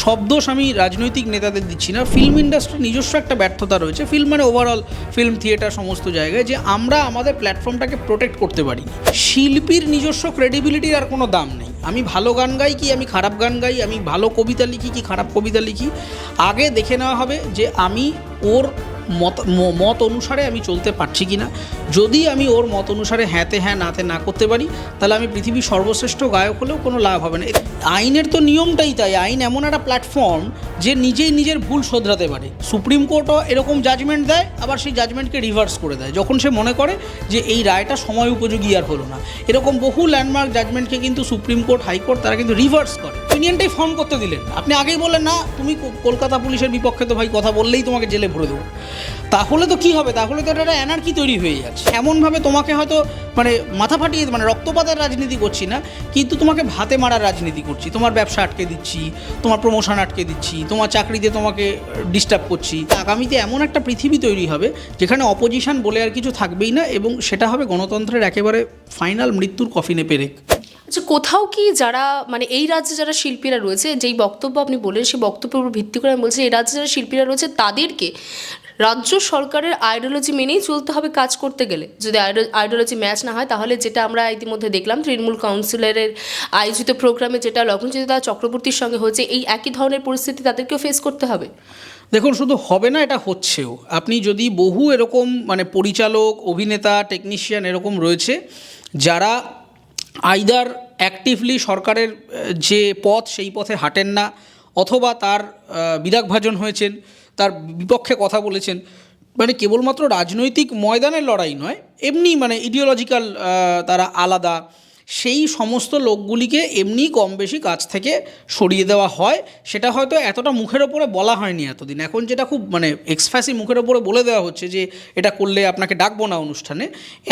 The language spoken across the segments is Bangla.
সব দোষ আমি রাজনৈতিক নেতাদের দিচ্ছি না, ফিল্ম ইন্ডাস্ট্রির নিজস্ব একটা ব্যর্থতা রয়েছে, ফিল্ম মানে ওভারঅল ফিল্ম থিয়েটার সমস্ত জায়গায়, যে আমরা আমাদের প্ল্যাটফর্মটাকে প্রোটেক্ট করতে পারি। শিল্পীর নিজস্ব ক্রেডিবিলিটির আর কোনো দাম নেই। আমি ভালো গান গাই কি আমি খারাপ গান গাই, আমি ভালো কবিতা লিখি কি খারাপ কবিতা লিখি, আগে দেখে নেওয়া হবে যে আমি ওর মত অনুসারে আমি চলতে পারছি কি না। যদি আমি ওর মত অনুসারে হ্যাঁতে হ্যাঁ নাতে না করতে পারি, তাহলে আমি পৃথিবীর সর্বশ্রেষ্ঠ গায়ক হলেও কোনো লাভ হবে না। আইনের তো নিয়মটাই তাই, আইন এমন একটা প্ল্যাটফর্ম যে নিজেই নিজের ভুল শোধরাতে পারে। সুপ্রিম কোর্টও এরকম জাজমেন্ট দেয়, আবার সেই জাজমেন্টকে রিভার্স করে দেয় যখন সে মনে করে যে এই রায়টা সময় উপযোগী আর হলো না। এরকম বহু ল্যান্ডমার্ক জাজমেন্টকে কিন্তু সুপ্রিম কোর্ট, হাইকোর্ট তারা কিন্তু রিভার্স করে। ইউনিয়নটাই ফর্ম করতে দিলেন, আপনি আগেই বললেন না তুমি কলকাতা পুলিশের বিপক্ষে তো ভাই কথা বললেই তোমাকে জেলে ভরে দেবো, তাহলে তো কী হবে? তাহলে তো এটা অ্যানার্কি তৈরি হয়ে যাচ্ছে। এমনভাবে তোমাকে হয়তো মাথা ফাটিয়ে রক্তপাতের রাজনীতি করছি না, কিন্তু তোমাকে ভাতে মারার রাজনীতি করছি। তোমার ব্যবসা আটকে দিচ্ছি, তোমার প্রমোশন আটকে দিচ্ছি, তোমার চাকরিতে তোমাকে ডিস্টার্ব করছি। আগামীতে এমন একটা পৃথিবী তৈরি হবে যেখানে অপোজিশন বলে আর কিছু থাকবেই না, এবং সেটা হবে গণতন্ত্রের একেবারে ফাইনাল মৃত্যুর কফিনে পেরেক। আচ্ছা, কোথাও কি যারা এই রাজ্যে যারা শিল্পীরা রয়েছে, যেই বক্তব্য আপনি বললেন সেই বক্তব্যের উপর ভিত্তি করে আমি বলছি, এই রাজ্যে যারা শিল্পীরা রয়েছে তাদেরকে রাজ্য সরকারের আইডিওলজি মেনেই চলতে হবে কাজ করতে গেলে? যদি আইডিওলজি ম্যাচ না হয়, তাহলে যেটা আমরা ইতিমধ্যে দেখলাম তৃণমূল কাউন্সিলরের আয়োজিত প্রোগ্রামে যেটা লগ্নজিতা চক্রবর্তীর সঙ্গে হয়েছে, এই একই ধরনের পরিস্থিতি তাদেরকেও ফেস করতে হবে। দেখুন, শুধু হবে না, এটা হচ্ছেও। আপনি যদি বহু এরকম পরিচালক, অভিনেতা, টেকনিশিয়ান এরকম রয়েছে যারা আইদার অ্যাক্টিভলি সরকারের যে পথ সেই পথে হাঁটেন না, অথবা তার বিরাগভাজন হয়েছেন, তার বিপক্ষে কথা বলেছেন। কেবলমাত্র রাজনৈতিক ময়দানের লড়াই নয়, এমনি ইডিওলজিক্যাল তারা আলাদা, সেই সমস্ত লোকগুলিকে এমনি কম বেশি কাছ থেকে সরিয়ে দেওয়া হয়। সেটা হয়তো এতটা মুখের ওপরে বলা হয়নি এতদিন, এখন যেটা খুব এক্সফ্যাসি মুখের ওপরে বলে দেওয়া হচ্ছে যে এটা করলে আপনাকে ডাকবো না অনুষ্ঠানে।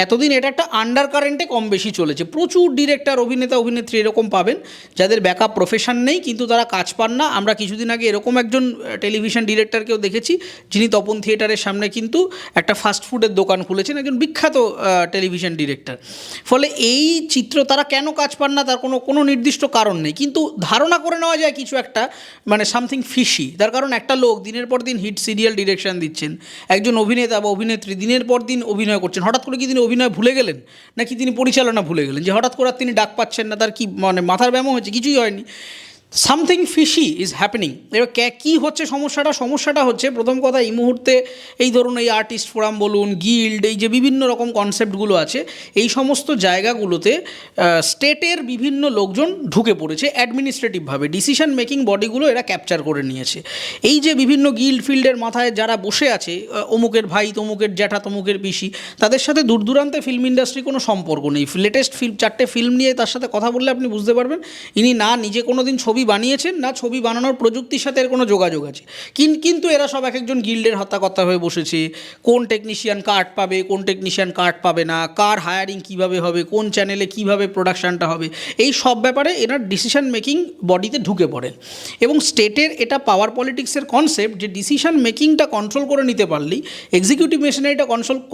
এতদিন এটা একটা আন্ডার কারেন্টে কম বেশি চলেছে। প্রচুর ডিরেক্টর, অভিনেতা, অভিনেত্রী এরকম পাবেন যাদের ব্যাকআপ প্রফেশন নেই, কিন্তু তারা কাজ পান না। আমরা কিছুদিন আগে এরকম একজন টেলিভিশন ডিরেক্টরকেও দেখেছি, যিনি তপন থিয়েটারের সামনে কিন্তু একটা ফাস্টফুডের দোকান খুলেছেন, একজন বিখ্যাত টেলিভিশন ডিরেক্টর। ফলে এই চিত্র, তারা কেন কাজ পান না তার কোনো নির্দিষ্ট কারণ নেই, কিন্তু ধারণা করে নেওয়া যায় কিছু একটা সামথিং ফিশি। তার কারণ একটা লোক দিনের পর দিন হিট সিরিয়াল ডিরেকশন দিচ্ছেন, একজন অভিনেতা বা অভিনেত্রী দিনের পর দিন অভিনয় করছেন, হঠাৎ করে কি তিনি অভিনয় ভুলে গেলেন, নাকি তিনি পরিচালনা ভুলে গেলেন, যে হঠাৎ করে তিনি ডাক পাচ্ছেন না? তার কি মাথার ব্যায়াম হয়েছে? কিছুই হয়নি। Something fishy is happening. এবার কী হচ্ছে সমস্যাটা হচ্ছে, প্রথম কথা, এই মুহূর্তে এই ধরুন এই আর্টিস্ট ফোরাম বলুন, গিল্ড, এই যে বিভিন্ন রকম কনসেপ্টগুলো আছে, এই সমস্ত জায়গাগুলোতে স্টেটের বিভিন্ন লোকজন ঢুকে পড়েছে অ্যাডমিনিস্ট্রেটিভভাবে। ডিসিশন মেকিং বডিগুলো এরা ক্যাপচার করে নিয়েছে। এই যে বিভিন্ন গিল্ড ফিল্ডের মাথায় যারা বসে আছে, অমুকের ভাই, তমুকের জ্যাঠা, তমুকের পিসি, তাদের সাথে দূর দূরান্তে ফিল্ম ইন্ডাস্ট্রি কোনো সম্পর্ক নেই। লেটেস্ট চারটে ফিল্ম নিয়ে তার সাথে কথা বললে আপনি বুঝতে পারবেন ইনি না নিজে কোনো দিন ছবি বানিয়েছেন, না ছবি বানানোর প্রযুক্তির সাথে এর কোনো যোগাযোগ আছে। কিন্তু এরা সব এক একজন গিল্ডের হত্যাকর্তা হয়ে বসেছে। কোন টেকনিশিয়ান কার্ড পাবে, কোন টেকনিশিয়ান কার্ড পাবে না, কার হায়ারিং কীভাবে হবে, কোন চ্যানেলে কীভাবে প্রোডাকশানটা হবে, এই সব ব্যাপারে এরা ডিসিশন মেকিং বডিতে ঢুকে পড়েন। এবং স্টেটের এটা পাওয়ার পলিটিক্সের কনসেপ্ট, যে ডিসিশন মেকিংটা কন্ট্রোল করে নিতে পারলেই, এক্সিকিউটিভ মেশিনারিটা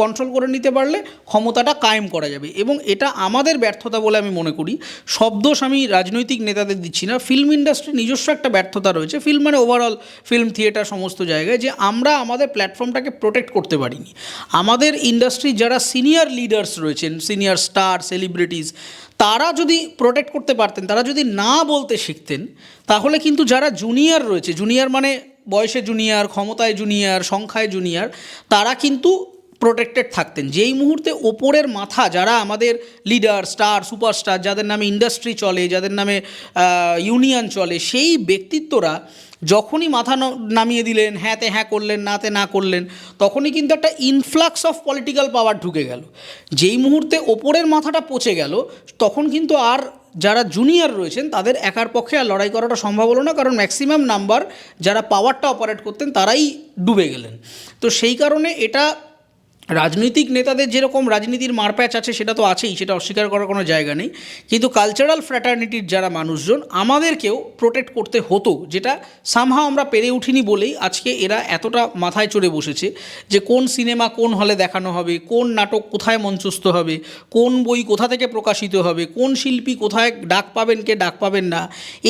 কন্ট্রোল করে নিতে পারলে ক্ষমতাটা কায়েম করা যাবে। এবং এটা আমাদের ব্যর্থতা বলে আমি মনে করি। সব দোষ আমি রাজনৈতিক নেতাদের দিচ্ছি না, ফিল্ম ইন্ডাস্ট্রির নিজস্ব একটা ব্যর্থতা রয়েছে, ফিল্ম ওভারঅল ফিল্ম থিয়েটার সমস্ত জায়গায়, যে আমরা আমাদের প্ল্যাটফর্মটাকে প্রোটেক্ট করতে পারিনি। আমাদের ইন্ডাস্ট্রির যারা সিনিয়র লিডার্স রয়েছেন, সিনিয়র স্টার, সেলিব্রিটিস, তারা যদি প্রোটেক্ট করতে পারতেন, তারা যদি না বলতে শিখতেন, তাহলে কিন্তু যারা জুনিয়র রয়েছে, জুনিয়র বয়সে জুনিয়র, ক্ষমতায় জুনিয়র, সংখ্যায় জুনিয়র, তারা কিন্তু প্রোটেক্টেড থাকতেন। যেই মুহূর্তে ওপরের মাথা যারা আমাদের লিডার, স্টার, সুপারস্টার, যাদের নামে ইন্ডাস্ট্রি চলে, যাদের নামে ইউনিয়ন চলে, সেই ব্যক্তিত্বরা যখনই মাথা নামিয়ে দিলেন, হ্যাঁতে হ্যাঁ করলেন, নাতে না করলেন, তখনই কিন্তু একটা ইনফ্লাক্স অফ পলিটিক্যাল পাওয়ার ঢুকে গেল। যেই মুহূর্তে ওপরের মাথাটা পচে গেল, তখন কিন্তু আর যারা জুনিয়র রয়েছেন তাদের একার পক্ষে আর লড়াই করাটা সম্ভব হলো না, কারণ ম্যাক্সিমাম নাম্বার যারা পাওয়ারটা অপারেট করতেন তারাই ডুবে গেলেন। তো সেই কারণে এটা রাজনৈতিক নেতাদের যেরকম রাজনীতির মারপ্যাচ আছে সেটা তো আছেই, সেটা অস্বীকার করার কোনো জায়গা নেই, কিন্তু কালচারাল ফ্র্যাটার্নিটির যারা মানুষজন আমাদেরকেও প্রোটেক্ট করতে হতো, যেটা সামহাও আমরা পেরে উঠিনি বলেই আজকে এরা এতটা মাথায় চড়ে বসেছে যে কোন সিনেমা কোন হলে দেখানো হবে, কোন নাটক কোথায় মঞ্চস্থ হবে, কোন বই কোথা থেকে প্রকাশিত হবে, কোন শিল্পী কোথায় ডাক পাবেন কে ডাক পাবেন না,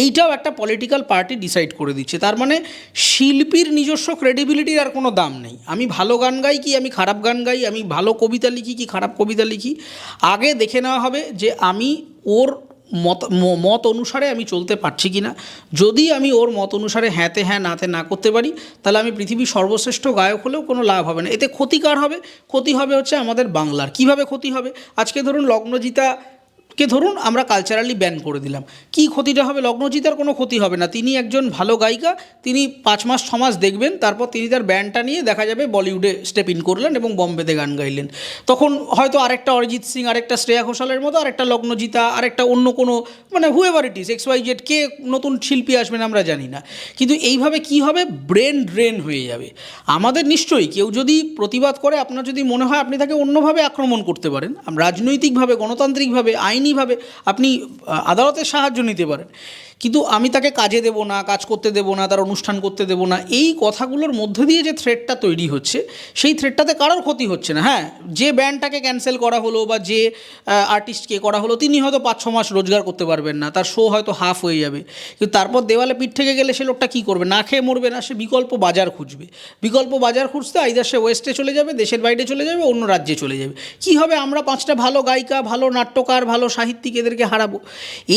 এইটাও একটা পলিটিক্যাল পার্টি ডিসাইড করে দিচ্ছে। তার মানে শিল্পীর নিজস্ব ক্রেডিবিলিটির আর কোনো দাম নেই। আমি ভালো গান গাই কি আমি খারাপ গান গাই, আমি ভালো কবিতা লিখি কি খারাপ কবিতা লিখি, আগে দেখে নেওয়া হবে যে আমি ওর মত অনুসারে আমি চলতে পারছি কি না। যদি আমি ওর মত অনুসারে হ্যাঁতে হ্যাঁ নাতে না করতে পারি, তাহলে আমি পৃথিবীর সর্বশ্রেষ্ঠ গায়ক হলেও কোনো লাভ হবে না। এতে ক্ষতিকার হবে, ক্ষতি হবে হচ্ছে আমাদের বাংলার। কিভাবে ক্ষতি হবে? আজকে ধরুন লগ্নজিতা কে ধরুন আমরা কালচারালি ব্যান করে দিলাম, কি ক্ষতিটা হবে? লগ্নজিতার কোনো ক্ষতি হবে না, তিনি একজন ভালো গায়িকা, তিনি 5 মাস 6 মাস দেখবেন, তারপর তিনি তার ব্যান্ডটা নিয়ে দেখা যাবে বলিউডে স্টেপ ইন করলেন এবং বম্বেতে গান গাইলেন। তখন হয়তো আরেকটা অরিজিৎ সিং, আরেকটা শ্রেয়া ঘোষালের মতো আরেকটা লগ্নজিতা, আরেকটা অন্য কোনো মানে হুয়েভার ইট ইজ XYZ কে নতুন শিল্পী আসবেন আমরা জানি না, কিন্তু এইভাবে কি হবে? ব্রেন ড্রেন হয়ে যাবে। আমাদের নিশ্চয়ই কেউ যদি প্রতিবাদ করে, আপনার যদি মনে হয় আপনি তাকে অন্যভাবে আক্রমণ করতে পারেন, রাজনৈতিকভাবে, গণতান্ত্রিকভাবে, আইনিভাবে আপনি আদালতের সাহায্য নিতে পারেন, কিন্তু আমি তাকে কাজে দেব না, কাজ করতে দেব না, তার অনুষ্ঠান করতে দেব না। এই কথাগুলোর মধ্যে দিয়ে যে থ্রেটটা তৈরি হচ্ছে, সেই থ্রেটটাতে কারোর ক্ষতি হচ্ছে না। হ্যাঁ, যে ব্যান্ডটাকে ক্যান্সেল করা হলো বা যে আর্টিস্টকে করা হলো, তিনি হয়তো 5-6 মাস রোজগার করতে পারবেন না, তার শো হয়তো হাফ হয়ে যাবে, কিন্তু তারপর দেওয়ালে পিঠ থেকে গেলে সে লোকটা কী করবে? না খেয়ে মরবে না, সে বিকল্প বাজার খুঁজবে। বিকল্প বাজার খুঁজতে আইদার সে ওয়েস্টে চলে যাবে, দেশের বাইরে চলে যাবে, অন্য রাজ্যে চলে যাবে। কী হবে? আমরা 5টা ভালো গায়িকা, ভালো নাট্যকার, ভালো সাহিত্যিক এদেরকে হারাবো।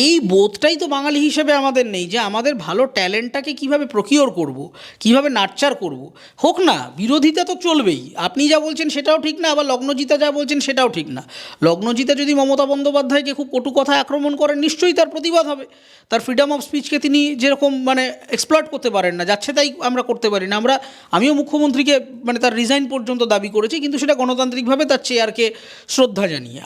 এই বোধটাই তো বাঙালি হিসেবে আমাদের নেই, যে আমাদের ভালো ট্যালেন্টটাকে কীভাবে প্রকিওর করব, কীভাবে নার্চার করব। হোক না, বিরোধিতা তো চলবেই। আপনি যা বলছেন সেটাও ঠিক না, আবার লগ্নজিতা যা বলছেন সেটাও ঠিক না। লগ্নজিতা যদি মমতা বন্দ্যোপাধ্যায়কে খুব কটু কথায় আক্রমণ করেন, নিশ্চয়ই তার প্রতিবাদ হবে। তার ফ্রিডম অফ স্পিচকে তিনি যেরকম মানে এক্সপ্লয়েট করতে পারেন না, যাচ্ছে তাই আমরা করতে পারি না। আমিও মুখ্যমন্ত্রীকে মানে তার রিজাইন পর্যন্ত দাবি করেছি, কিন্তু সেটা গণতান্ত্রিকভাবে তার চেয়ারকে শ্রদ্ধা জানিয়ে।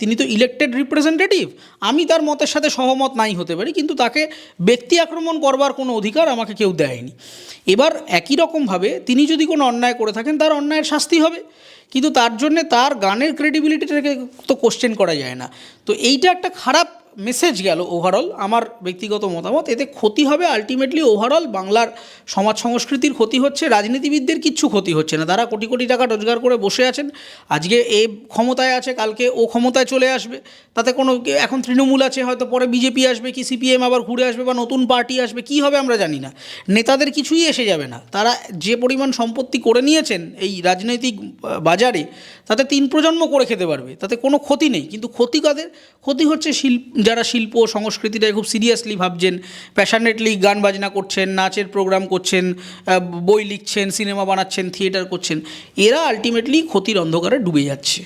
তিনি তো ইলেক্টেড রিপ্রেজেন্টেটিভ, আমি তার মতের সাথে সহমত নাই হতে পারি, কিন্তু তাকে ব্যক্তি আক্রমণ করবার কোনো অধিকার আমাকে কেউ দেয়নি। এবার একই রকমভাবে তিনি যদি কোনো অন্যায় করে থাকেন, তার অন্যায়ের শাস্তি হবে, কিন্তু তার জন্যে তার গানের ক্রেডিবিলিটিটাকে তো কোশ্চেন করা যায় না। তো এইটা একটা খারাপ মেসেজ গেল ওভারঅল, আমার ব্যক্তিগত মতামত। এতে ক্ষতি হবে আলটিমেটলি ওভারঅল বাংলার সমাজ সংস্কৃতির ক্ষতি হচ্ছে, রাজনীতিবিদদের কিচ্ছু ক্ষতি হচ্ছে না। তারা কোটি কোটি টাকা রোজগার করে বসে আছেন, আজকে এ ক্ষমতায় আছে, কালকে ও ক্ষমতায় চলে আসবে, তাতে কোনো, এখন তৃণমূল আছে, হয়তো পরে বিজেপি আসবে কি CPM আবার ঘুরে আসবে বা নতুন পার্টি আসবে, কি হবে আমরা জানি না। নেতাদের কিছুই এসে যাবে না, তারা যে পরিমাণ সম্পত্তি করে নিয়েছেন এই রাজনৈতিক বাজারে, তাতে 3 প্রজন্ম করে খেতে পারবে, তাতে কোনো ক্ষতি নেই। কিন্তু ক্ষতি কাদের? ক্ষতি হচ্ছে যারা শিল্প সংস্কৃতিটাকে খুব সিরিয়াসলি ভাবছেন, প্যাশনেটলি গান বাজনা করছেন, নাচের প্রোগ্রাম করছেন, বই লিখছেন, সিনেমা বানাচ্ছেন, থিয়েটার করছেন, এরা আলটিমেটলি ক্ষতির অন্ধকারে ডুবে যাচ্ছে।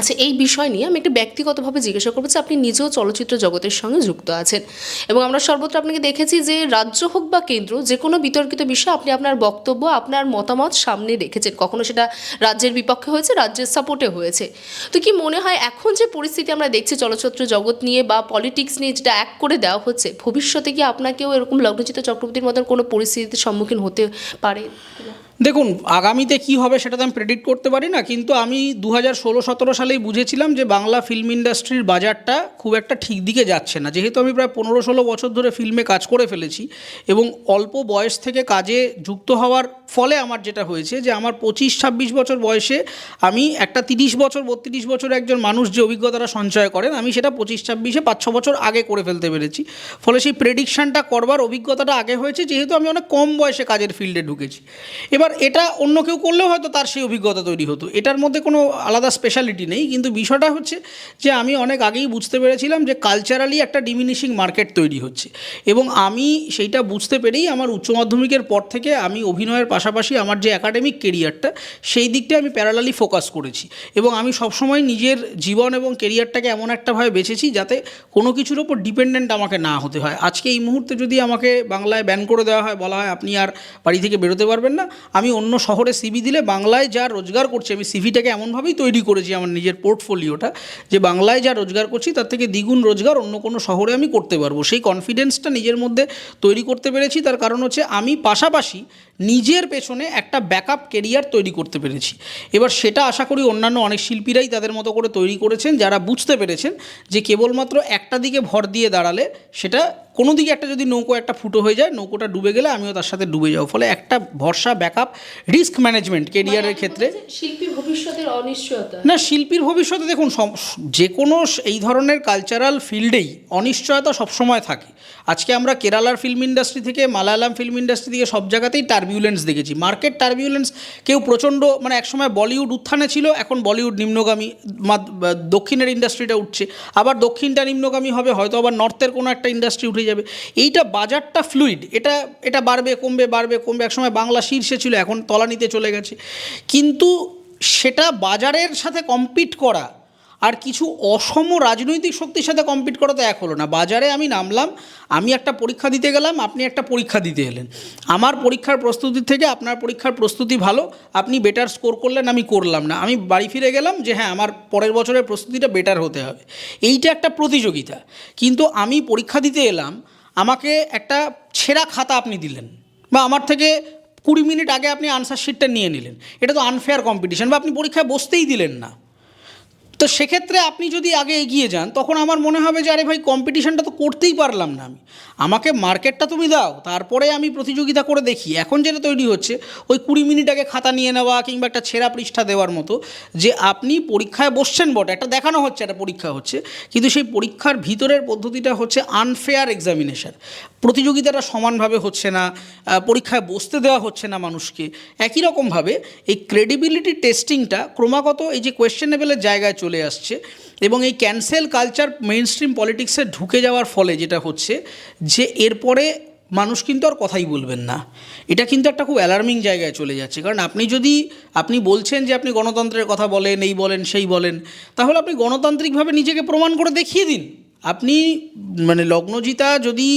আচ্ছা, এই বিষয় নিয়ে আমি একটু ব্যক্তিগতভাবে জিজ্ঞাসা করবো যে আপনি নিজেও চলচ্চিত্র জগতের সঙ্গে যুক্ত আছেন এবং আমরা সর্বত্র আপনাকে দেখেছি যে রাজ্য হোক বা কেন্দ্র, যে কোনো বিতর্কিত বিষয়ে আপনি আপনার বক্তব্য, আপনার মতামত সামনে রেখেছেন। কখনো সেটা রাজ্যের বিপক্ষে হয়েছে, রাজ্যের সাপোর্টে হয়েছে। তো কি মনে হয় এখন যে পরিস্থিতি আমরা দেখছি চলচ্চিত্র জগৎ নিয়ে বা পলিটিক্স নিয়ে, যেটা এক করে দেওয়া হচ্ছে, ভবিষ্যতে কি আপনাকেও এরকম লগ্নজিতা চক্রবর্তীর মতন কোনো পরিস্থিতির সম্মুখীন হতে পারে? দেখুন, আগামীতে কি হবে সেটা তো আমি প্রেডিক্ট করতে পারি না, কিন্তু আমি 2016-17 সালেই বুঝেছিলাম যে বাংলা ফিল্ম ইন্ডাস্ট্রির বাজারটা খুব একটা ঠিক দিকে যাচ্ছে না। যেহেতু আমি প্রায় 15-16 বছর ধরে ফিল্মে কাজ করে ফেলেছি এবং অল্প বয়স থেকে কাজে যুক্ত হওয়ার ফলে আমার যেটা হয়েছে যে আমার 25-26 বছর বয়সে আমি একটা 30 বছর 32 বছর একজন মানুষ যে অভিজ্ঞতাটা সঞ্চয় করেন, আমি সেটা 25-26-এ 5-6 বছর আগে করে ফেলতে পেরেছি। ফলে সেই প্রেডিকশানটা করবার অভিজ্ঞতাটা আগে হয়েছে, যেহেতু আমি অনেক কম বয়সে কাজের ফিল্ডে ঢুকেছি। এবার এটা অন্য কেউ করলেও হয়তো তার সেই অভিজ্ঞতা তৈরি হতো, এটার মধ্যে কোনো আলাদা স্পেশালিটি নেই। কিন্তু বিষয়টা হচ্ছে যে আমি অনেক আগেই বুঝতে পেরেছিলাম যে কালচারালি একটা ডিমিনিশিং মার্কেট তৈরি হচ্ছে, এবং আমি সেইটা বুঝতে পেরেই আমার উচ্চ মাধ্যমিকের পর থেকে আমি অভিনয়ের পাশাপাশি আমার যে একাডেমিক কেরিয়ারটা, সেই দিকটা আমি প্যারালালি ফোকাস করেছি। এবং আমি সবসময় নিজের জীবন এবং কেরিয়ারটাকে এমন একটাভাবে বেছেছি যাতে কোনো কিছুর ওপর ডিপেন্ডেন্ট আমাকে না হতে হয়। আজকে এই মুহূর্তে যদি আমাকে বাংলায় ব্যান করে দেওয়া হয়, বলা হয় আপনি আর বাড়ি থেকে বেরোতে পারবেন না, আমি অন্য শহরে সিভি দিলে বাংলায় যা রোজগার করছি, আমি সিভিটাকে এমনভাবেই তৈরি করেছি আমার নিজের পোর্টফোলিওটা, যে বাংলায় যা রোজগার করছি তার থেকে দ্বিগুণ রোজগার অন্য কোনো শহরে আমি করতে পারবো। সেই কনফিডেন্সটা নিজের মধ্যে তৈরি করতে পেরেছি। তার কারণ হচ্ছে আমি পাশাপাশি নিজের পেছনে একটা ব্যাকআপ কেরিয়ার তৈরি করতে পেরেছি। এবার সেটা আশা করি অন্যান্য অনেক শিল্পীরাই তাদের মতো করে তৈরি করেছেন, যারা বুঝতে পেরেছেন যে কেবলমাত্র একটা দিকে ভর দিয়ে দাঁড়ালে সেটা কোনো দিকে একটা যদি নৌকো একটা ফুটো হয়ে যায়, নৌকোটা ডুবে গেলে আমিও তার সাথে ডুবে যাবো। ফলে একটা ভরসা, ব্যাকআপ, রিস্ক ম্যানেজমেন্ট কেরিয়ারের ক্ষেত্রে। শিল্পী ভবিষ্যতের অনিশ্চয়তা না, শিল্পীর ভবিষ্যতে দেখুন যে কোনো এই ধরনের কালচারাল ফিল্ডেই অনিশ্চয়তা সবসময় থাকে। আজকে আমরা কেরালার ফিল্ম ইন্ডাস্ট্রি থেকে মালায়ালাম ফিল্ম ইন্ডাস্ট্রি থেকে সব জায়গাতেই টার্বিউলেন্স দেখেছি, মার্কেট টার্বিউলেন্স। কেউ প্রচণ্ড মানে একসময় বলিউড উত্থানে ছিল, এখন বলিউড নিম্নগামী, দক্ষিণের ইন্ডাস্ট্রিটা উঠছে, আবার দক্ষিণটা নিম্নগামী হবে, হয়তো আবার নর্থের কোনো একটা ইন্ডাস্ট্রি উঠে যাবে। এইটা বাজারটা ফ্লুইড, এটা বাড়বে কমবে। একসময় বাংলা শীর্ষে ছিল, এখন তলানিতে চলে গেছে। কিন্তু সেটা বাজারের সাথে কম্পিট করা আর কিছু অসম রাজনৈতিক শক্তির সাথে কম্পিট করা তো এক হলো না। বাজারে আমি নামলাম, আমি একটা পরীক্ষা দিতে গেলাম, আপনি একটা পরীক্ষা দিতে এলেন। আমার পরীক্ষার প্রস্তুতির থেকে আপনার পরীক্ষার প্রস্তুতি ভালো, আপনি বেটার স্কোর করলেন, আমি করলাম না। আমি বাড়ি ফিরে গেলাম যে হ্যাঁ, আমার পরের বছরের প্রস্তুতিটা বেটার হতে হবে। এইটা একটা প্রতিযোগিতা। কিন্তু আমি পরীক্ষা দিতে এলাম, আমাকে একটা ছেঁড়া খাতা আপনি দিলেন, বা আমার থেকে 20 মিনিট আগে আপনি আনসার শিটটা নিয়ে নিলেন। এটা তো আনফেয়ার কম্পিটিশন, বা আপনি পরীক্ষায় বসতেই দিলেন না। তো সেক্ষেত্রে আপনি যদি আগে এগিয়ে যান, তখন আমার মনে হবে যে আরে ভাই, কম্পিটিশনটা তো করতেই পারলাম না আমি, আমাকে মার্কেটটা তুমি দাও, তারপরে আমি প্রতিযোগিতা করে দেখি। এখন যেটা তৈরি হচ্ছে, ওই 20 মিনিট আগে খাতা নিয়ে নেওয়া কিংবা একটা ছেঁড়া পৃষ্ঠা দেওয়ার মতো, যে আপনি পরীক্ষায় বসছেন বটে, একটা দেখানো হচ্ছে একটা পরীক্ষা হচ্ছে, কিন্তু সেই পরীক্ষার ভিতরের পদ্ধতিটা হচ্ছে আনফেয়ার এক্সামিনেশন। প্রতিযোগিতাটা সমানভাবে হচ্ছে না, পরীক্ষায় বসতে দেওয়া হচ্ছে না মানুষকে। একই রকমভাবে এই ক্রেডিবিলিটি টেস্টিংটা ক্রমাগত এই যে কোয়েশ্চেনেবলের জায়গায় চলে আসছে, এবং এই ক্যান্সেল কালচার মেইন স্ট্রিম পলিটিক্সে ঢুকে যাওয়ার ফলে যেটা হচ্ছে যে এরপরে মানুষ কিন্তু আর কথাই বলবেন না। এটা কিন্তু একটা খুব অ্যালার্মিং জায়গায় চলে যাচ্ছে। কারণ আপনি বলছেন যে আপনি গণতন্ত্রের কথা বলেন, এই বলেন সেই বলেন, তাহলে আপনি গণতান্ত্রিকভাবে নিজেকে প্রমাণ করে দেখিয়ে দিন। আপনি মানে লগ্নজিতা যদি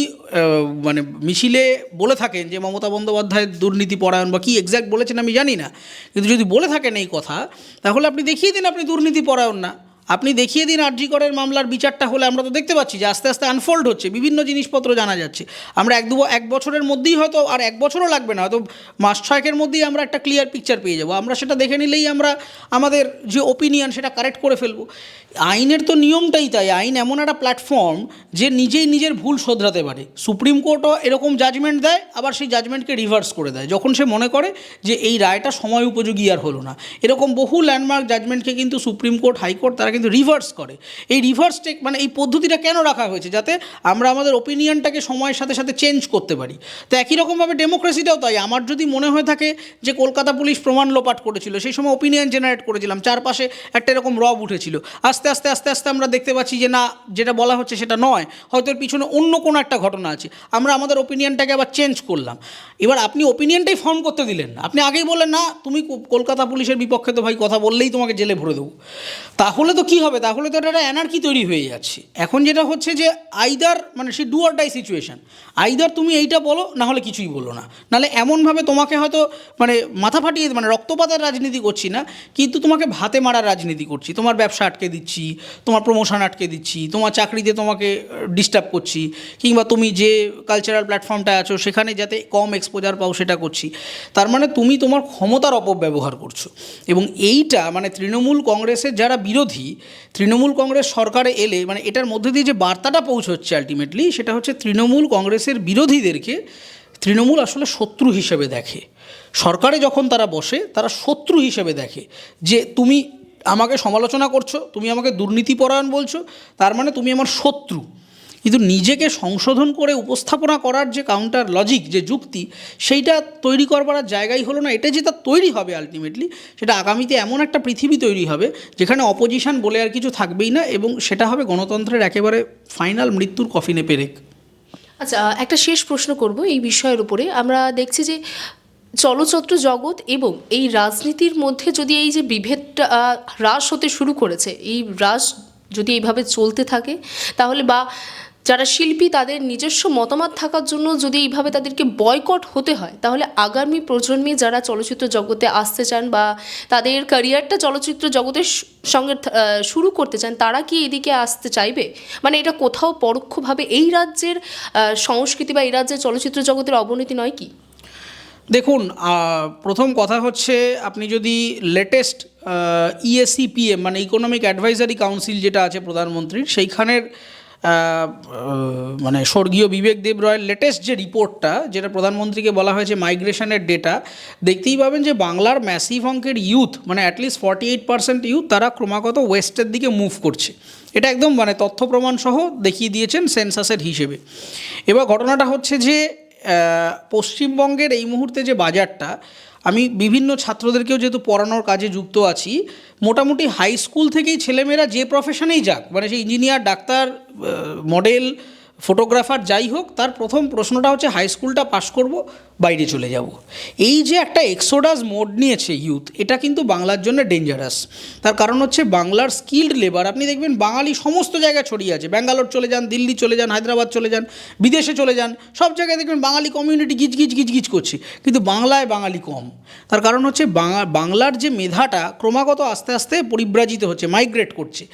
মানে মিছিলে বলে থাকেন যে মমতা বন্দ্যোপাধ্যায় দুর্নীতি পরায়ণ, বা কী এক্স্যাক্ট বলেছেন আমি জানি না, কিন্তু যদি বলে থাকেন এই কথা, তাহলে আপনি দেখিয়ে দিন আপনি দুর্নীতি পরায়ণ না। আপনি দেখিয়ে দিন আর জি করের মামলার বিচারটা হলে, আমরা তো দেখতে পাচ্ছি যে আস্তে আস্তে আনফোল্ড হচ্ছে, বিভিন্ন জিনিসপত্র জানা যাচ্ছে। আমরা এক বছরের মধ্যেই, হয়তো আর 1 বছরও লাগবে না, হয়তো মাস 6 মধ্যেই আমরা একটা ক্লিয়ার পিকচার পেয়ে যাবো। আমরা সেটা দেখে নিলেই আমরা আমাদের যে ওপিনিয়ন সেটা কারেক্ট করে ফেলবো। আইনের তো নিয়মটাই তাই। আইন এমন একটা প্ল্যাটফর্ম যে নিজেই নিজের ভুল শোধরাতে পারে। সুপ্রিম কোর্টও এরকম জাজমেন্ট দেয়, আবার সেই জাজমেন্টকে রিভার্স করে দেয় যখন সে মনে করে যে এই রায়টা সময় উপযোগী আর হলো না। এরকম বহু ল্যান্ডমার্ক জাজমেন্টকে কিন্তু সুপ্রিম কোর্ট, হাইকোর্ট তারা কিন্তু রিভার্স করে। এই রিভার্স মানে এই পদ্ধতিটা কেন রাখা হয়েছে? যাতে আমরা আমাদের ওপিনিয়নটাকে সময়ের সাথে সাথে চেঞ্জ করতে পারি। তো একই রকমভাবে ডেমোক্রেসিটাও তাই। আমার যদি মনে হয়ে থাকে যে কলকাতা পুলিশ প্রমাণ লোপাট করেছিল, সেই সময় ওপিনিয়ন জেনারেট করেছিলাম, চারপাশে একটা এরকম রব উঠেছিল, আস্তে আস্তে আমরা দেখতে পাচ্ছি যে না, যেটা বলা হচ্ছে সেটা নয়, হয়তো এর পিছনে অন্য কোনো একটা ঘটনা আছে, আমরা আমাদের ওপিনিয়নটাকে আবার চেঞ্জ করলাম। এবার আপনি ওপিনিয়নটাই ফর্ম করতে দিলেন না, আপনি আগেই বললেন না তুমি কলকাতা পুলিশের বিপক্ষে তো ভাই কথা বললেই তোমাকে জেলে ভরে দেবো। তাহলে তো কী হবে? তাহলে তো এটা অ্যানার্কি তৈরি হয়ে যাচ্ছে। এখন যেটা হচ্ছে যে আইদার মানে সে do or die situation, either তুমি এইটা বলো, না হলে কিছুই বলো না। নাহলে এমনভাবে তোমাকে হয়তো মানে মাথা ফাটিয়ে, মানে রক্তপাতের রাজনীতি করছি না, কিন্তু তোমাকে ভাতে মারার রাজনীতি করছি। তোমার ব্যবসা আটকে দিচ্ছি, তোমার প্রমোশন আটকে দিচ্ছি, তোমার চাকরিতে তোমাকে ডিস্টার্ব করছি, কিংবা তুমি যে কালচারাল প্ল্যাটফর্মটা আছো সেখানে যাতে কম এক্সপোজার পাও সেটা করছি। তার মানে তুমি তোমার ক্ষমতার অপব্যবহার করছো। এবং এইটা মানে তৃণমূল কংগ্রেসের যারা বিরোধী, তৃণমূল কংগ্রেস সরকারে এলে মানে এটার মধ্যে দিয়ে যে বার্তাটা পৌঁছচ্ছে আলটিমেটলি, সেটা হচ্ছে তৃণমূল কংগ্রেসের বিরোধীদেরকে তৃণমূল আসলে শত্রু হিসেবে দেখে। সরকারে যখন তারা বসে, তারা শত্রু হিসেবে দেখে যে তুমি আমাকে সমালোচনা করছো, তুমি আমাকে দুর্নীতিপরায়ণ বলছো, তার মানে তুমি আমার শত্রু। কিন্তু নিজেকে সংশোধন করে উপস্থাপনা করার যে কাউন্টার লজিক, যে যুক্তি, সেইটা তৈরি করবার জায়গাই হলো না। এটা যেটা তৈরি হবে আলটিমেটলি, সেটা আগামীতে এমন একটা পৃথিবী তৈরি হবে যেখানে অপোজিশন বলে আর কিছু থাকবেই না, এবং সেটা হবে গণতন্ত্রের একেবারে ফাইনাল মৃত্যুর কফিনে পেরেক। আচ্ছা, একটা শেষ প্রশ্ন করব এই বিষয়ের উপরে। আমরা দেখছি যে চলচ্চিত্র জগৎ এবং এই রাজনীতির মধ্যে যদি এই যে বিভেদটা হ্রাস হতে শুরু করেছে, এই হ্রাস যদি এইভাবে চলতে থাকে, তাহলে বা যারা শিল্পী তাদের নিজস্ব মতামত থাকার জন্য যদি এইভাবে তাদেরকে বয়কট হতে হয়, তাহলে আগামী প্রজন্মে যারা চলচ্চিত্র জগতে আসতে চান বা তাদের ক্যারিয়ারটা চলচ্চিত্র জগতের সঙ্গে শুরু করতে চান, তারা কি এদিকে আসতে চাইবে? মানে এটা কোথাও পরোক্ষভাবে এই রাজ্যের সংস্কৃতি বা এই রাজ্যের চলচ্চিত্র জগতের অবনতি নয় কি? দেখুন, প্রথম কথা হচ্ছে, আপনি যদি লেটেস্ট ইএসিপিএম মানে ইকোনমিক অ্যাডভাইজারি কাউন্সিল যেটা আছে প্রধানমন্ত্রীর, সেইখানের মানে স্বর্গীয় বিবেক দেব রয়ের লেটেস্ট যে রিপোর্টটা, যেটা প্রধানমন্ত্রীকে বলা হয়েছে মাইগ্রেশনের ডেটা, দেখতেই পাবেন যে বাংলার ম্যাসিভ অঙ্কের ইউথ, মানে অ্যাটলিস্ট 48% ইউথ, তারা ক্রমাগত ওয়েস্টের দিকে মুভ করছে। এটা একদম মানে তথ্য প্রমাণ সহ দেখিয়ে দিয়েছেন সেন্সাসের হিসেবে। এবার ঘটনাটা হচ্ছে যে পশ্চিমবঙ্গের এই মুহূর্তে যে বাজারটা, আমি বিভিন্ন ছাত্রদেরকেও যেহেতু পড়ানোর কাজে যুক্ত আছি, মোটামুটি হাই স্কুল থেকেই ছেলেমেয়েরা যে প্রফেশনেই যাক, মানে সে ইঞ্জিনিয়ার, ডাক্তার, মডেল, ফটোগ্রাফার যাই হোক, তার প্রথম প্রশ্নটা হচ্ছে হাই স্কুলটা পাশ করব, বাইরে চলে যাব। এই যে একটা এক্সোডাস মোড নিয়েছে ইউথ, এটা কিন্তু বাংলার জন্য ডেঞ্জারাস। তার কারণ হচ্ছে বাংলার স্কিল্ড লেবার, আপনি দেখবেন বাঙালি সমস্ত জায়গায় ছড়িয়ে আছে। ব্যাঙ্গালোর চলে যান, দিল্লি চলে যান, হায়দ্রাবাদ চলে যান, বিদেশে চলে যান, সব জায়গায় দেখবেন বাঙালি কমিউনিটি গিজ করছে, কিন্তু বাংলায় বাঙালি কম। তার কারণ হচ্ছে বাংলার যে মেধাটা ক্রমাগত আস্তে আস্তে পরিব্রাজিত হচ্ছে, মাইগ্রেট করছে।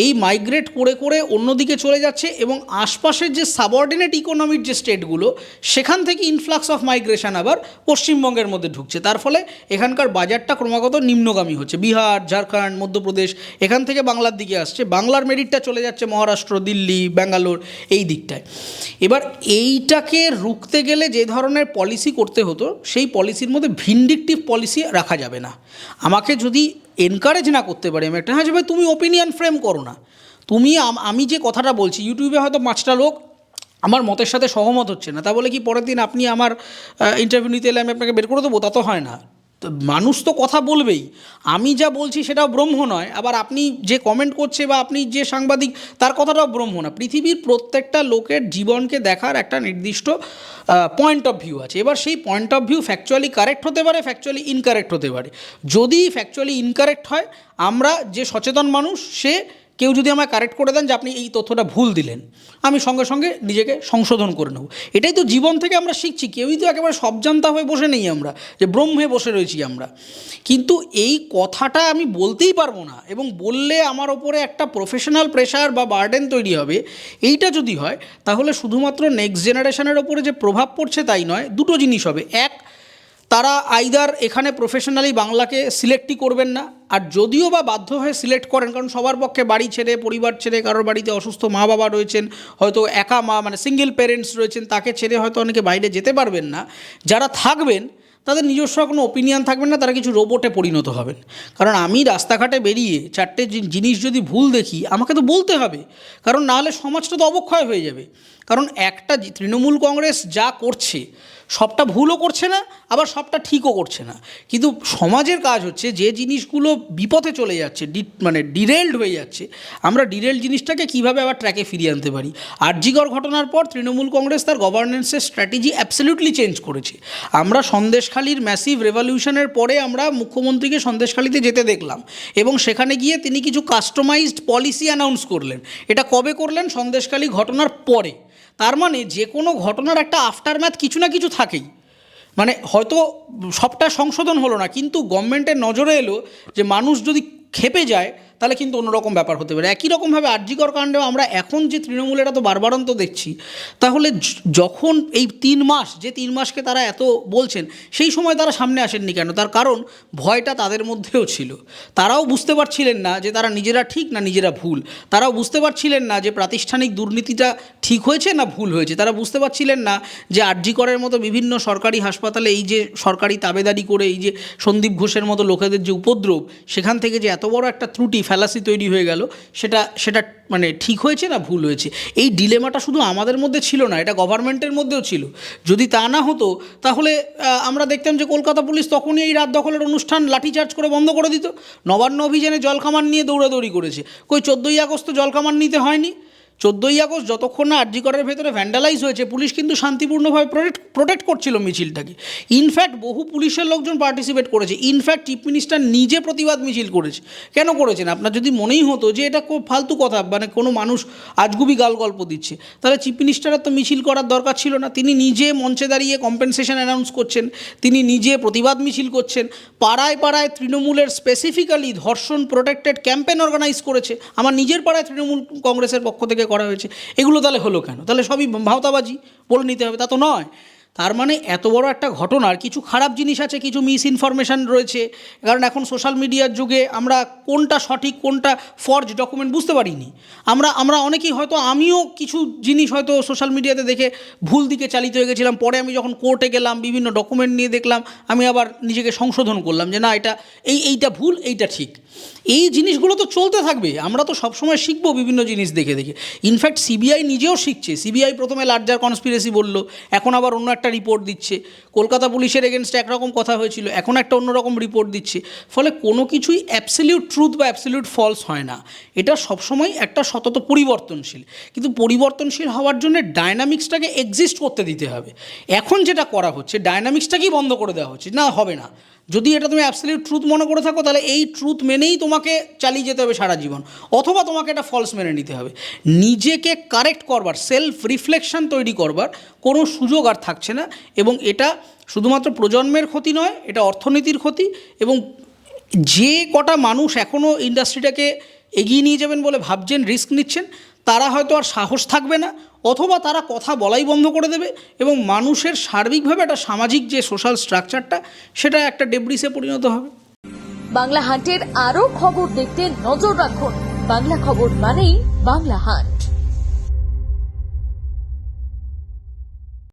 এই মাইগ্রেট করে করে অন্যদিকে চলে যাচ্ছে, এবং আশপাশের যে সাবঅর্ডিনেট ইকোনমির যে স্টেটগুলো, সেখান থেকে ইনফ্লাক্স অফ মাইগ্রেশন আবার পশ্চিমবঙ্গের মধ্যে ঢুকছে। তার ফলে এখানকার বাজারটা ক্রমাগত নিম্নগামী হচ্ছে। বিহার, ঝাড়খণ্ড, মধ্যপ্রদেশ, এখান থেকে বাংলার দিকে আসছে, বাংলার মেরিটটা চলে যাচ্ছে মহারাষ্ট্র, দিল্লি, ব্যাঙ্গালোর, এই দিকটায়। এবার এইটাকে রুখতে গেলে যে ধরনের পলিসি করতে হতো, সেই পলিসির মধ্যে ভিন্ডিকটিভ পলিসি রাখা যাবে না। আমাকে যদি এনকারেজ না করতে পারি, আমি একটা, হ্যাঁ ভাই তুমি ওপিনিয়ন ফ্রেম করো না, তুমি আমি যে কথাটা বলছি, ইউটিউবে হয়তো 5টা লোক আমার মতের সাথে সহমত হচ্ছে না, তা বলে কি পরের দিন আপনি আমার ইন্টারভিউ নিতে এলে আমি আপনাকে বের করে দেবো? তা তো হয় না। তো মানুষ তো কথা বলবেই। আমি যা বলছি সেটাও ব্রহ্ম নয়, আবার আপনি যে কমেন্ট করছে বা আপনি যে সাংবাদিক, তার কথাটাও ব্রহ্ম না। পৃথিবীর প্রত্যেকটা লোকের জীবনকে দেখার একটা নির্দিষ্ট পয়েন্ট অফ ভিউ আছে। এবার সেই point of view factually correct হতে পারে, ফ্যাকচুয়ালি ইনকারেক্ট হতে পারে। যদি ফ্যাকচুয়ালি ইনকারেক্ট হয়, আমরা যে সচেতন মানুষ, কেউ যদি আমায় কারেক্ট করে দেন যে আপনি এই তথ্যটা ভুল দিলেন, আমি সঙ্গে সঙ্গে নিজেকে সংশোধন করে নেব। এটাই তো জীবন থেকে আমরা শিখছি। কেউই তো একেবারে সব জানতা হয়ে বসে নেই আমরা, যে ব্রহ্মে বসে রয়েছি আমরা। কিন্তু এই কথাটা আমি বলতেই পারবো না, এবং বললে আমার ওপরে একটা প্রফেশনাল প্রেশার বা বার্ডেন তৈরি হবে। এইটা যদি হয়, তাহলে শুধুমাত্র নেক্সট জেনারেশনের ওপরে যে প্রভাব পড়ছে তাই নয়, দুটো জিনিস হবে। এক, তারা আইদার এখানে প্রফেশনালি বাংলাকে সিলেক্টই করবেন না, আর যদিও বা বাধ্য হয়ে সিলেক্ট করেন, কারণ সবার পক্ষে বাড়ি ছেড়ে, পরিবার ছেড়ে, কারোর বাড়িতে অসুস্থ মা বাবা রয়েছেন, হয়তো একা মা, মানে সিঙ্গেল প্যারেন্টস রয়েছেন, তাকে ছেড়ে হয়তো অনেকে বাইরে যেতে পারবেন না। যারা থাকবেন, তাদের নিজস্ব কোনো ওপিনিয়ন থাকবেন না, তারা কিছু রোবটে পরিণত হবেন। কারণ আমি রাস্তাঘাটে বেরিয়ে 4টে জিনিস যদি ভুল দেখি, আমাকে তো বলতে হবে, কারণ নাহলে সমাজটা তো অবক্ষয় হয়ে যাবে। কারণ একটা তৃণমূল কংগ্রেস যা করছে, সবটা ভুলও করছে না, আবার সবটা ঠিকও করছে না। কিন্তু সমাজের কাজ হচ্ছে, যে জিনিসগুলো বিপথে চলে যাচ্ছে, মানে ডিরেলড হয়ে যাচ্ছে, আমরা ডিরেলড জিনিসটাকে কীভাবে আবার ট্র্যাকে ফিরিয়ে আনতে পারি। আরজিকর ঘটনার পর তৃণমূল কংগ্রেস তার গভর্নেন্সের স্ট্র্যাটেজি অ্যাবসলিউটলি চেঞ্জ করেছে। আমরা সন্দেশখালির ম্যাসিভ রেভলিউশনের পরে আমরা মুখ্যমন্ত্রীকে সন্দেশখালিতে যেতে দেখলাম, এবং সেখানে গিয়ে তিনি কিছু কাস্টমাইজড পলিসি অ্যানাউন্স করলেন। এটা কবে করলেন? সন্দেশখালি ঘটনার পরে। তার মানে যে কোনো ঘটনার একটা আফটারম্যাথ কিছু না কিছু থাকেই। মানে হয়তো সবটা সংশোধন হলো না, কিন্তু গভর্নমেন্টের নজরে এলো যে মানুষ যদি খেপে যায়, তাহলে কিন্তু অন্যরকম ব্যাপার হতে পারে। একই রকমভাবে আরজিকর কাণ্ডেও আমরা এখন যে তৃণমূলের এত বারবারন্ত দেখছি, তাহলে যখন এই 3 মাস, যে 3 মাসকে তারা এত বলছেন, সেই সময় তারা সামনে আসেননি কেন? তার কারণ ভয়টা তাদের মধ্যেও ছিল। তারাও বুঝতে পারছিলেন না যে তারা নিজেরা ঠিক না নিজেরা ভুল। তারাও বুঝতে পারছিলেন না যে প্রাতিষ্ঠানিক দুর্নীতিটা ঠিক হয়েছে না ভুল হয়েছে। তারা বুঝতে পারছিলেন না যে আরজিকরের মতো বিভিন্ন সরকারি হাসপাতালে এই যে সরকারি তাবেদারি করে এই যে সন্দীপ ঘোষের মতো লোকেদের যে উপদ্রব, সেখান থেকে যে এত বড় একটা ত্রুটি, ফ্যালাসি তৈরি হয়ে গেল, সেটা মানে ঠিক হয়েছে না ভুল হয়েছে। এই ডিলেমাটা শুধু আমাদের মধ্যে ছিল না, এটা গভর্নমেন্টের মধ্যেও ছিল। যদি তা না হতো, তাহলে আমরা দেখতাম যে কলকাতা পুলিশ তখনই এই রাত দখলের অনুষ্ঠান লাঠিচার্জ করে বন্ধ করে দিত। নবান্ন অভিযানে জলকামান নিয়ে দৌড়াদৌড়ি করেছে। কই 14ই আগস্ট জলকামান নিতে হয়নি? 14ই আগস্ট যতক্ষণ না আরজি করের ভেতরে ভ্যান্ডালাইজ হয়েছে, পুলিশ কিন্তু শান্তিপূর্ণভাবে প্রোটেক্ট করছিল মিছিলটাকে। ইনফ্যাক্ট বহু পুলিশের লোকজন পার্টিসিপেট করেছে, ইনফ্যাক্ট চিফ মিনিস্টার নিজে প্রতিবাদ মিছিল করেছে। কেন করেছেন? আপনার যদি মনেই হতো যে এটা খুব ফালতু কথা, মানে কোনো মানুষ আজগুবি গাল গল্প দিচ্ছে, তাহলে চিফ মিনিস্টারের তো মিছিল করার দরকার ছিল না। তিনি নিজে মঞ্চে দাঁড়িয়ে কম্পেনসেশন অ্যানাউন্স করছেন, তিনি নিজে প্রতিবাদ মিছিল করছেন, পাড়ায় পাড়ায় তৃণমূলের স্পেসিফিক্যালি ধর্ষণ প্রোটেক্টেড ক্যাম্পেন অর্গানাইজ করেছে। আমার নিজের পাড়ায় তৃণমূল কংগ্রেসের পক্ষ থেকে করা হয়েছে। এগুলো তাহলে হলো কেন? তাহলে সবই ভাওতাবাজি বলে নিতে হবে? তা তো নয়। তার মানে এত বড় একটা ঘটনার কিছু খারাপ জিনিস আছে, কিছু মিস ইনফরমেশান রয়েছে। কারণ এখন সোশ্যাল মিডিয়ার যুগে আমরা কোনটা সঠিক কোনটা ফর্জ ডকুমেন্ট বুঝতে পারিনি। আমরা অনেকেই হয়তো, আমিও কিছু জিনিস হয়তো সোশ্যাল মিডিয়াতে দেখে ভুল দিকে চালিত হয়ে গেছিলাম। পরে আমি যখন কোর্টে গেলাম, বিভিন্ন ডকুমেন্ট নিয়ে দেখলাম, আমি আবার নিজেকে সংশোধন করলাম যে না, এটা এইটা ভুল, এইটা ঠিক। এই জিনিসগুলো তো চলতে থাকবে। আমরা তো সবসময় শিখবো বিভিন্ন জিনিস দেখে দেখে। ইনফ্যাক্ট সিবিআই নিজেও শিখছে। সিবিআই প্রথমে লার্জার কনস্পিরেসি বলল, এখন আবার অন্য একটা রিপোর্ট দিচ্ছে। কলকাতা পুলিশের এগেনস্টে একরকম কথা হয়েছিল, এখন একটা অন্যরকম রিপোর্ট দিচ্ছে। ফলে কোনো কিছুই অ্যাবসলিউট ট্রুথ বা অ্যাবসলিউট ফলস হয় না। এটা সবসময় একটা সতত পরিবর্তনশীল। কিন্তু পরিবর্তনশীল হওয়ার জন্য ডায়নামিক্সটাকে এক্সিস্ট করতে দিতে হবে। এখন যেটা করা হচ্ছে, ডায়নামিক্সটাকেই বন্ধ করে দেওয়া হচ্ছে। না, হবে না। যদি এটা তুমি অ্যাবসলিউট ট্রুথ মনে করে থাকো, তাহলে এই ট্রুথ মেনেই তোমাকে চালিয়ে যেতে হবে সারা জীবন, অথবা তোমাকে এটা ফলস মেনে নিতে হবে। নিজেকে কারেক্ট করবার, সেলফ রিফ্লেকশন তৈরি করবার কোনো সুযোগ আর থাকছে না। এবং এটা শুধুমাত্র প্রজন্মের ক্ষতি নয়, এটা অর্থনীতির ক্ষতি। এবং যে কটা মানুষ এখনও ইন্ডাস্ট্রিটাকে এগিয়ে নিয়ে যাবেন বলে ভাবছেন, রিস্ক নিচ্ছেন, তারা হয়তো আর সাহস থাকবে না, অথবা তারা কথা বলাই বন্ধ করে দেবে। এবং মানুষের সার্বিকভাবে একটা সামাজিক যে সোশ্যাল স্ট্রাকচারটা, সেটা একটা ডেব্রিসে পরিণত হবে। বাংলা হান্টের আরও খবর দেখতে নজর রাখুন। বাংলা খবর মানেই বাংলা হান্ট।